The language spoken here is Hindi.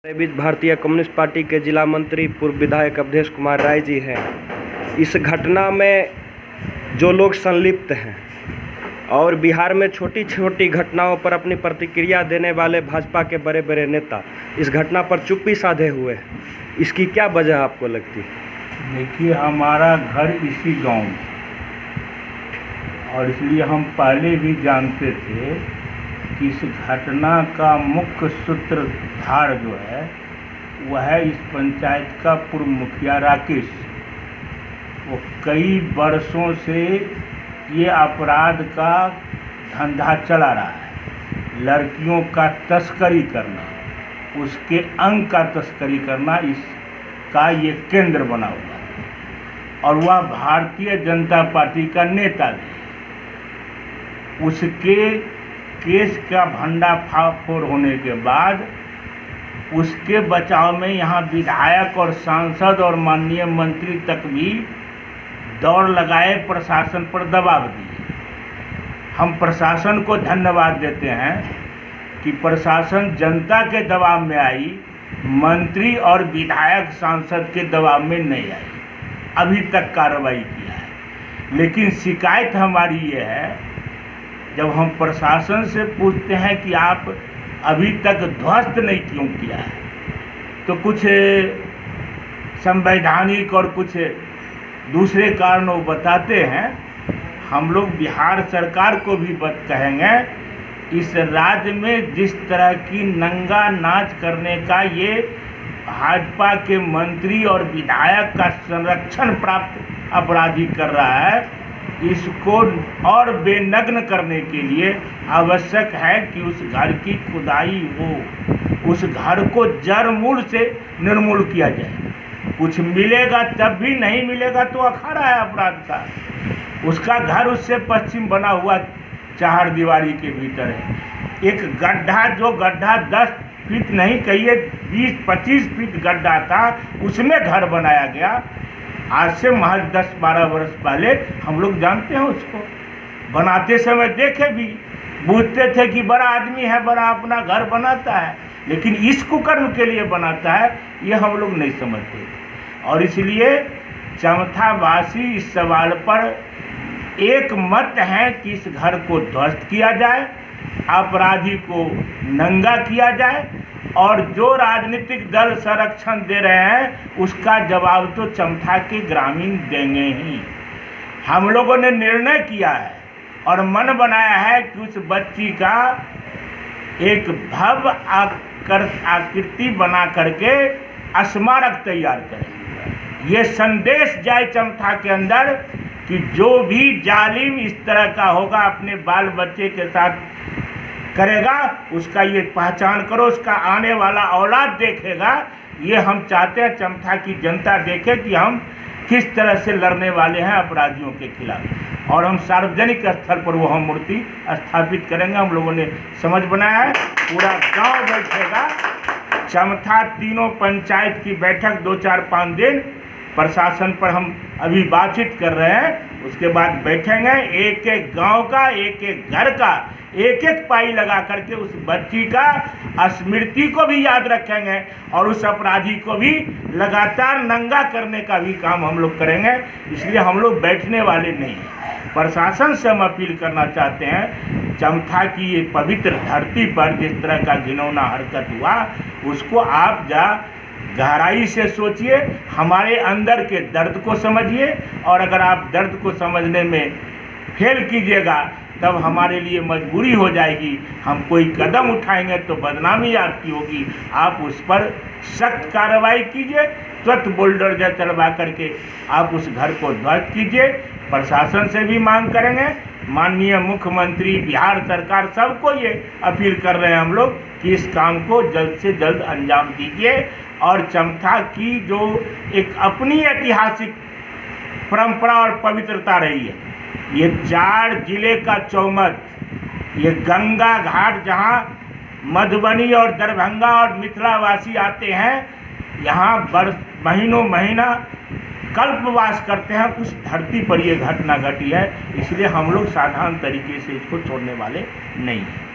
हमारे बीच भारतीय कम्युनिस्ट पार्टी के जिला मंत्री पूर्व विधायक अवधेश कुमार राय जी हैं। इस घटना में जो लोग संलिप्त हैं और बिहार में छोटी छोटी घटनाओं पर अपनी प्रतिक्रिया देने वाले भाजपा के बड़े बड़े नेता इस घटना पर चुप्पी साधे हुए हैं, इसकी क्या वजह आपको लगती है? देखिए, हमारा घर इसी गांव में और इसलिए हम पहले भी जानते थे कि इस घटना का मुख्य सूत्रधार जो है वह है इस पंचायत का पूर्व मुखिया राकेश। वो कई वर्षों से ये अपराध का धंधा चला रहा है। लड़कियों का तस्करी करना, उसके अंग का तस्करी करना, इसका ये केंद्र बना हुआ है और वह भारतीय जनता पार्टी का नेता भी है। उसके केस का भंडाफोड़ होने के बाद उसके बचाव में यहाँ विधायक और सांसद और माननीय मंत्री तक भी दौड़ लगाए, प्रशासन पर दबाव दिए। हम प्रशासन को धन्यवाद देते हैं कि प्रशासन जनता के दबाव में आई, मंत्री और विधायक सांसद के दबाव में नहीं आई, अभी तक कार्रवाई किया है। लेकिन शिकायत हमारी ये है, जब हम प्रशासन से पूछते हैं कि आप अभी तक ध्वस्त नहीं क्यों किया है, तो कुछ संवैधानिक और कुछ दूसरे कारण वो बताते हैं। हम लोग बिहार सरकार को भी कहेंगे, इस राज्य में जिस तरह की नंगा नाच करने का ये भाजपा के मंत्री और विधायक का संरक्षण प्राप्त अपराधी कर रहा है, इसको और बेनग्न करने के लिए आवश्यक है कि उस घर की खुदाई हो, उस घर को जड़ मूल से निर्मूल किया जाए। कुछ मिलेगा तब भी, नहीं मिलेगा तो अखाड़ा है अपराध का। उसका घर उससे पश्चिम बना हुआ चार दीवारी के भीतर है। एक गड्ढा, जो गड्ढा 10 फीट नहीं कहिए 20-25 फीट गड्ढा था, उसमें घर बनाया गया। आज से महज 10-12 वर्ष पहले हम लोग जानते हैं उसको। बनाते समय देखे भी, बूझते थे कि बड़ा आदमी है, बड़ा अपना घर बनाता है, लेकिन इस कुकर्म के लिए बनाता है ये हम लोग नहीं समझते थे। और इसलिए चमथावासी इस सवाल पर एक मत है कि इस घर को ध्वस्त किया जाए, अपराधी को नंगा किया जाए और जो राजनीतिक दल संरक्षण दे रहे हैं उसका जवाब तो चमथा के ग्रामीण देंगे ही। हम लोगों ने निर्णय किया है और मन बनाया है कि उस बच्ची का एक भव्य आकृति बना करके स्मारक तैयार करें। ये संदेश जाए चमथा के अंदर कि जो भी जालिम इस तरह का होगा, अपने बाल बच्चे के साथ करेगा, उसका ये पहचान करो, उसका आने वाला औलाद देखेगा। ये हम चाहते हैं चमथा की जनता देखे कि हम किस तरह से लड़ने वाले हैं अपराधियों के खिलाफ। और हम सार्वजनिक स्थल पर वो हम मूर्ति स्थापित करेंगे। हम लोगों ने समझ बनाया है, पूरा गांव बैठेगा। चमथा तीनों पंचायत की बैठक 2-4-5 दिन प्रशासन पर हम अभी बातचीत कर रहे हैं, उसके बाद बैठेंगे। एक एक गांव का, एक एक घर का एक एक पाई लगा करके उस बच्ची का स्मृति को भी याद रखेंगे और उस अपराधी को भी लगातार नंगा करने का भी काम हम लोग करेंगे। इसलिए हम लोग बैठने वाले नहीं हैं। प्रशासन से हम अपील करना चाहते हैं, चमथा की ये पवित्र धरती पर जिस तरह का घिनौना हरकत हुआ, उसको आप गहराई से सोचिए, हमारे अंदर के दर्द को समझिए। और अगर आप दर्द को समझने में फेल कीजिएगा तब हमारे लिए मजबूरी हो जाएगी। हम कोई कदम उठाएंगे तो बदनामी आपकी होगी। आप उस पर सख्त कार्रवाई कीजिए, तुरंत बुलडोजर चलवा करके आप उस घर को ध्वस्त कीजिए। प्रशासन से भी मांग करेंगे, माननीय मुख्यमंत्री, बिहार सरकार, सबको ये अपील कर रहे हैं हम लोग कि इस काम को जल्द से जल्द अंजाम दीजिए। और चमथा की जो एक अपनी ऐतिहासिक परंपरा और पवित्रता रही है, ये 4 जिले का चौमत, ये गंगा घाट जहाँ मधुबनी और दरभंगा और मिथिलावासी आते हैं, यहाँ महीनों महीना कल्पवास करते हैं, उस धरती पर ये घटना घटी है। इसलिए हम लोग साधारण तरीके से इसको छोड़ने वाले नहीं हैं।